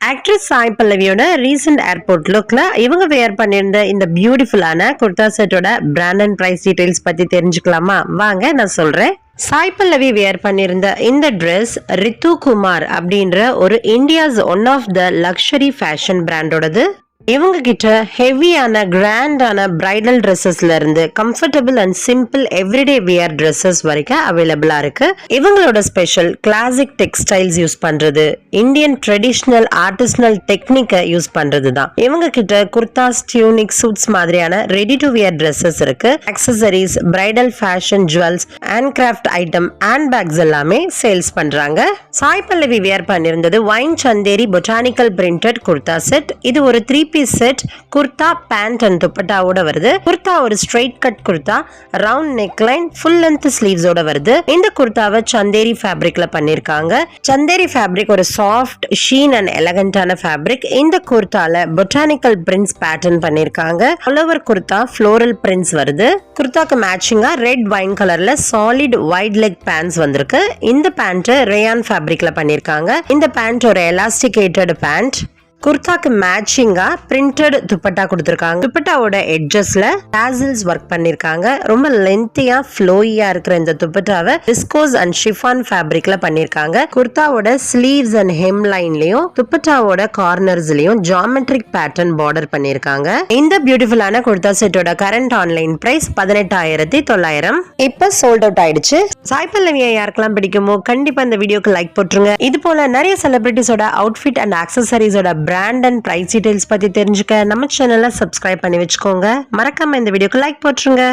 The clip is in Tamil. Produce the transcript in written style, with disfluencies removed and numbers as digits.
ஆக்ட்ரஸ் சாய் பல்லவியோட ரீசெண்ட் ஏர்போர்ட் லுக்ல இவங்க வேர் பண்ணியிருந்த இந்த பியூட்டிஃபுல்லான குர்தா செட்டோட பிராண்ட் அண்ட் பிரைஸ் டீடைல்ஸ் பத்தி தெரிஞ்சுக்கலாமா? வாங்க நான் சொல்றேன். சாய் பல்லவி வேர் பண்ணியிருந்த இந்த ட்ரெஸ் ரித்து குமார் அப்படின்ற ஒரு India's one of the luxury fashion பிராண்டோடது. இவங்க கிட்ட ஹெவியான கிராண்டான பிரைடல் ட்ரெஸ்ஸஸ்ல இருந்து comfortable and simple everyday wear dresses வரைக்கும் அவைலபிளா இருக்கு. இவங்களோட ஸ்பெஷல் கிளாசிக் டெக்ஸ்டைல்ஸ் யூஸ் பண்றது, இந்தியன் ட்ரெடிஷனல் ஆர்டிசனல் டெக்னிக்கை யூஸ் பண்றது தான். இவங்க கிட்ட குர்தாஸ், டியூனிக், சூட்ஸ் மாதிரியான ரெடி டு வியர் ட்ரெஸ்ஸஸ் இருக்கு. Accessories, bridal fashion, jewels, hand craft item, hand bags எல்லாமே சேல்ஸ் பண்றாங்க. சாய் பல்லவி வியர் பண்ணிருந்தது wine Chanderi botanical printed kurta set. இது ஒரு 3 piece set. Kurta, pant and துப்பட்டாவோட வருது. குர்தா ஒரு straight cut kurta, round neck line, full length ஸ்லீவ்ஸோட வருது. இந்த குர்தாவை சந்தேரி ஃபேப்ரிக்ல பண்ணிருக்காங்க. சந்தேரி ஃபேப்ரிக் ஒரு சாஃப்ட், ஷீன் அண்ட் எலகண்டான ஃபேப்ரிக். இந்த குர்தால பொட்டானிக்கல் பிரிண்ட்ஸ் பேட்டர்ன் பண்ணிருக்காங்க. All over kurta floral prints வருது. குர்தாக்கு மேட்சிங்கா ரெட் வைன் கலர்ல சாலிட் வைட் லெக் பேண்ட்ஸ் வந்திருக்கு. இந்த பேண்ட் ரேயான் ஃபேப்ரிக்ல பண்ணிருக்காங்க. இந்த பேண்ட் ஒரு எலாஸ்டிகேட்டட் பேண்ட். குர்தாக்கு மேட்சிங்கா பிரிண்டட் துப்பட்டா கொடுத்திருக்காங்க. துப்பட்டாவோட எட்ஜஸ்ல டாசல்ஸ் ஒர்க் பண்ணிருக்காங்க. ரொம்ப லென்த்தியா ஃப்ளோயியா இருக்கிற இந்த துப்பட்டாவை விஸ்கோஸ் அண்ட் ஷிஃபான் ஃபேப்ரிக்ல பண்ணிருக்காங்க. குர்தாவோட ஸ்லீவ்ஸ் அண்ட் ஹெம் லைன்லயும் துப்பட்டாவோட கார்னர்ஸ்லயும் ஜியோமெட்ரிக் பேட்டர்ன் பார்டர் பண்ணிருக்காங்க. இந்த பியூட்டிஃபுல்லான குர்தா செட்டோட கரண்ட் ஆன்லைன் பிரைஸ் 18,900. இப்ப சோல்ட் அவுட் ஆயிடுச்சு. சாய் பல்லவியை யாருக்கெல்லாம் பிடிக்குமோ கண்டிப்பா இந்த வீடியோக்கு லைக் போட்டுருங்க. இது போல நிறைய செலிபிரிட்டிஸோட அவுட்ஃபிட் அண்ட் ஆக்சசரிஸோட பிராண்ட் அண்ட் பிரைஸ் டீடைல்ஸ் பத்தி தெரிஞ்சுக்க நம்ம சேனலை சப்ஸ்கிரைப் பண்ணி வச்சுக்கோங்க. மறக்காம இந்த வீடியோக்கு லைக் போட்டுருங்க.